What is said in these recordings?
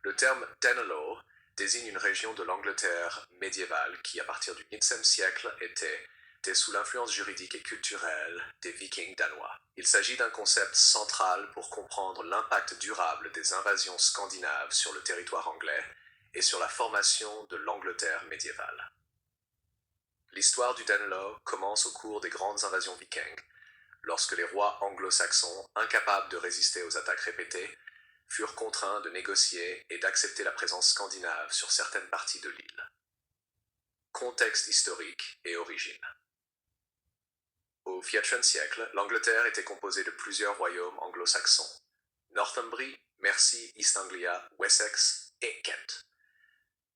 Le terme Danelaw désigne une région de l'Angleterre médiévale qui, à partir du XVe siècle, était sous l'influence juridique et culturelle des Vikings danois. Il s'agit d'un concept central pour comprendre l'impact durable des invasions scandinaves sur le territoire anglais et sur la formation de l'Angleterre médiévale. L'histoire du Danelaw commence au cours des grandes invasions vikings, lorsque les rois anglo-saxons, incapables de résister aux attaques répétées, furent contraints de négocier et d'accepter la présence scandinave sur certaines parties de l'île. Contexte historique et origine. Au XIIe siècle, l'Angleterre était composée de plusieurs royaumes anglo-saxons: Northumbrie, Mercie, East Anglia, Wessex et Kent.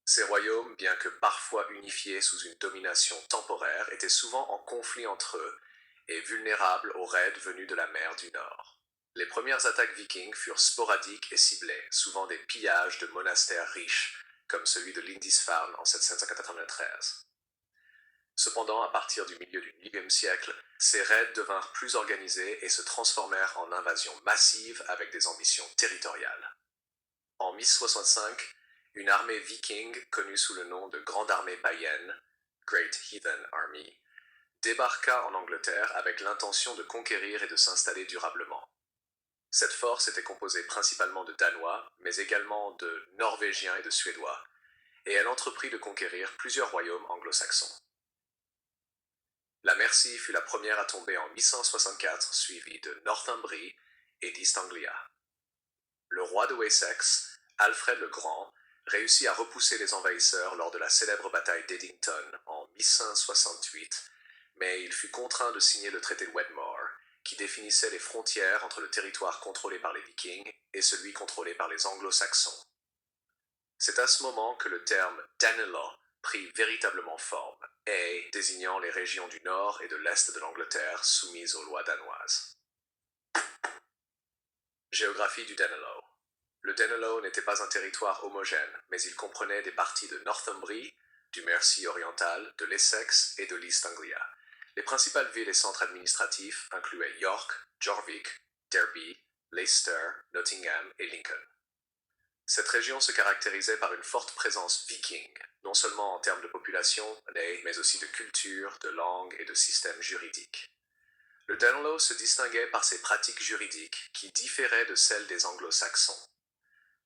Ces royaumes, bien que parfois unifiés sous une domination temporaire, étaient souvent en conflit entre eux et vulnérables aux raids venus de la mer du Nord. Les premières attaques vikings furent sporadiques et ciblées, souvent des pillages de monastères riches, comme celui de Lindisfarne en 793. Cependant, à partir du milieu du IXe siècle, ces raids devinrent plus organisés et se transformèrent en invasions massives avec des ambitions territoriales. En 1065, une armée viking, connue sous le nom de Grande Armée païenne, Great Heathen Army, débarqua en Angleterre avec l'intention de conquérir et de s'installer durablement. Cette force était composée principalement de Danois, mais également de Norvégiens et de Suédois, et elle entreprit de conquérir plusieurs royaumes anglo-saxons. La Mercie fut la première à tomber en 1164, suivie de Northumbrie et d'East Anglia. Le roi de Wessex, Alfred le Grand, réussit à repousser les envahisseurs lors de la célèbre bataille d'Eddington en 1168, mais il fut contraint de signer le traité de Wedmore, qui définissait les frontières entre le territoire contrôlé par les Vikings et celui contrôlé par les Anglo-Saxons. C'est à ce moment que le terme Danelaw prit véritablement forme, et désignant les régions du nord et de l'est de l'Angleterre soumises aux lois danoises. Géographie du Danelaw. Le Danelaw n'était pas un territoire homogène, mais il comprenait des parties de Northumbrie, du Mercie oriental, de l'Essex et de l'East Anglia. Les principales villes et centres administratifs incluaient York, Jorvik, Derby, Leicester, Nottingham et Lincoln. Cette région se caractérisait par une forte présence viking, non seulement en termes de population, mais aussi de culture, de langue et de système juridique. Le Danelaw se distinguait par ses pratiques juridiques qui différaient de celles des anglo-saxons.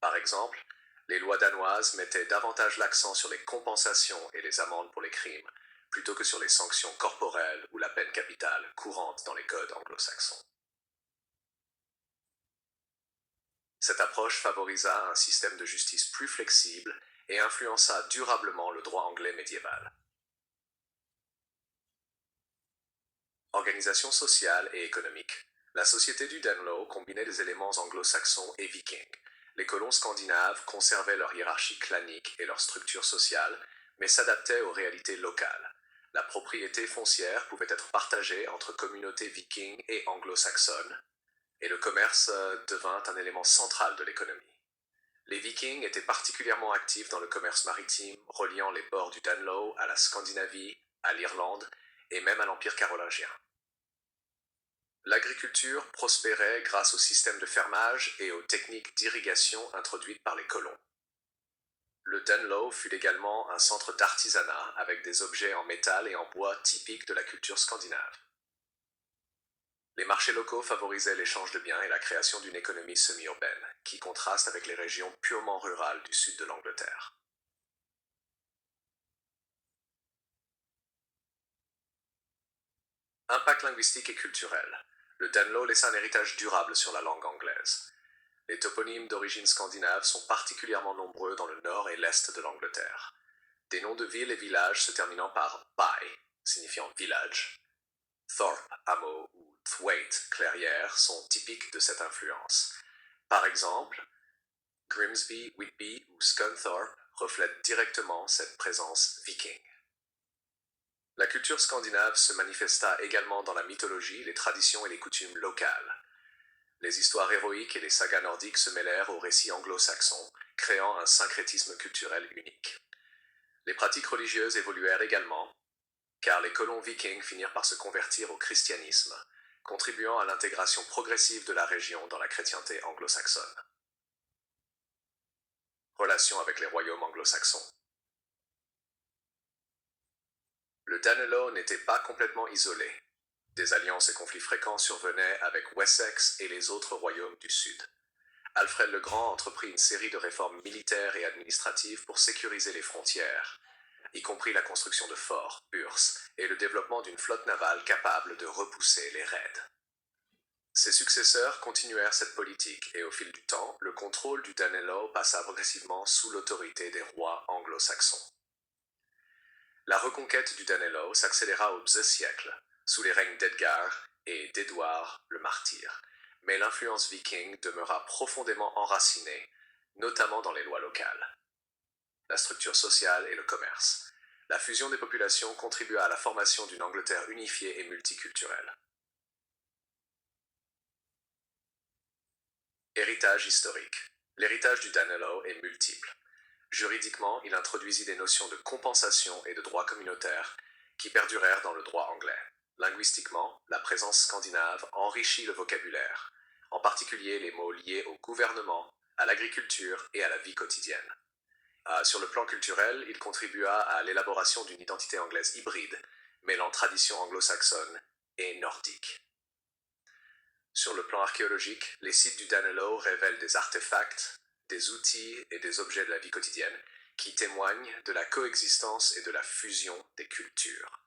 Par exemple, les lois danoises mettaient davantage l'accent sur les compensations et les amendes pour les crimes, plutôt que sur les sanctions corporelles ou la peine capitale courante dans les codes anglo-saxons. Cette approche favorisa un système de justice plus flexible et influença durablement le droit anglais médiéval. Organisation sociale et économique. La société du Danelaw combinait des éléments anglo-saxons et vikings. Les colons scandinaves conservaient leur hiérarchie clanique et leur structure sociale, mais s'adaptaient aux réalités locales. La propriété foncière pouvait être partagée entre communautés vikings et anglo-saxonnes, et le commerce devint un élément central de l'économie. Les Vikings étaient particulièrement actifs dans le commerce maritime, reliant les ports du Danelaw à la Scandinavie, à l'Irlande et même à l'Empire carolingien. L'agriculture prospérait grâce au système de fermage et aux techniques d'irrigation introduites par les colons. Le Danelaw fut également un centre d'artisanat avec des objets en métal et en bois typiques de la culture scandinave. Les marchés locaux favorisaient l'échange de biens et la création d'une économie semi-urbaine, qui contraste avec les régions purement rurales du sud de l'Angleterre. Impact linguistique et culturel. Le Danelaw laissa un héritage durable sur la langue anglaise. Les toponymes d'origine scandinave sont particulièrement nombreux dans le nord et l'est de l'Angleterre. Des noms de villes et villages se terminant par by, signifiant village, Thorpe, hameau, ou Thwaite, clairière, sont typiques de cette influence. Par exemple, Grimsby, Whitby ou Scunthorpe reflètent directement cette présence viking. La culture scandinave se manifesta également dans la mythologie, les traditions et les coutumes locales. Les histoires héroïques et les sagas nordiques se mêlèrent aux récits anglo-saxons, créant un syncrétisme culturel unique. Les pratiques religieuses évoluèrent également, car les colons vikings finirent par se convertir au christianisme, contribuant à l'intégration progressive de la région dans la chrétienté anglo-saxonne. Relations avec les royaumes anglo-saxons. Le Danelaw n'était pas complètement isolé. Des alliances et conflits fréquents survenaient avec Wessex et les autres royaumes du Sud. Alfred le Grand entreprit une série de réformes militaires et administratives pour sécuriser les frontières, y compris la construction de forts, URSS, et le développement d'une flotte navale capable de repousser les raids. Ses successeurs continuèrent cette politique et au fil du temps, le contrôle du Danelaw passa progressivement sous l'autorité des rois anglo-saxons. La reconquête du Danelaw s'accéléra au XIIe siècle, sous les règnes d'Edgar et d'Édouard le Martyr, mais l'influence viking demeura profondément enracinée, notamment dans les lois locales. La structure sociale et le commerce. La fusion des populations contribua à la formation d'une Angleterre unifiée et multiculturelle. Héritage historique. L'héritage du Danelaw est multiple. Juridiquement, il introduisit des notions de compensation et de droit communautaire qui perdurèrent dans le droit anglais. Linguistiquement, la présence scandinave enrichit le vocabulaire, en particulier les mots liés au gouvernement, à l'agriculture et à la vie quotidienne. Sur le plan culturel, il contribua à l'élaboration d'une identité anglaise hybride, mêlant tradition anglo-saxonne et nordique. Sur le plan archéologique, les sites du Danelaw révèlent des artefacts, des outils et des objets de la vie quotidienne qui témoignent de la coexistence et de la fusion des cultures.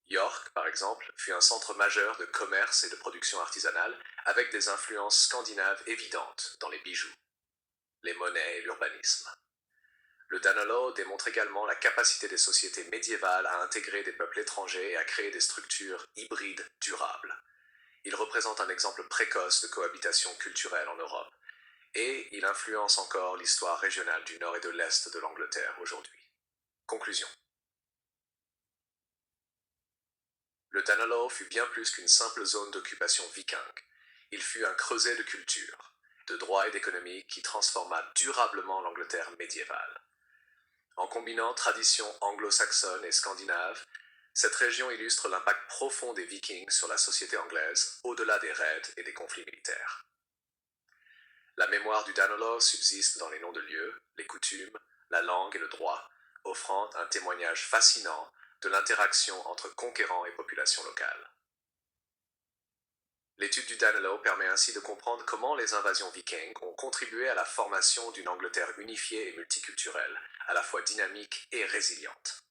York, par exemple, fut un centre majeur de commerce et de production artisanale avec des influences scandinaves évidentes dans les bijoux, les monnaies et l'urbanisme. Le Danelaw démontre également la capacité des sociétés médiévales à intégrer des peuples étrangers et à créer des structures hybrides durables. Il représente un exemple précoce de cohabitation culturelle en Europe, et il influence encore l'histoire régionale du nord et de l'est de l'Angleterre aujourd'hui. Conclusion. Le Danelaw fut bien plus qu'une simple zone d'occupation viking. Il fut un creuset de culture, de droit et d'économie qui transforma durablement l'Angleterre médiévale. En combinant traditions anglo-saxonnes et scandinaves, cette région illustre l'impact profond des Vikings sur la société anglaise, au-delà des raids et des conflits militaires. La mémoire du Danelaw subsiste dans les noms de lieux, les coutumes, la langue et le droit, offrant un témoignage fascinant de l'interaction entre conquérants et populations locales. L'étude du Danelaw permet ainsi de comprendre comment les invasions vikings ont contribué à la formation d'une Angleterre unifiée et multiculturelle, à la fois dynamique et résiliente.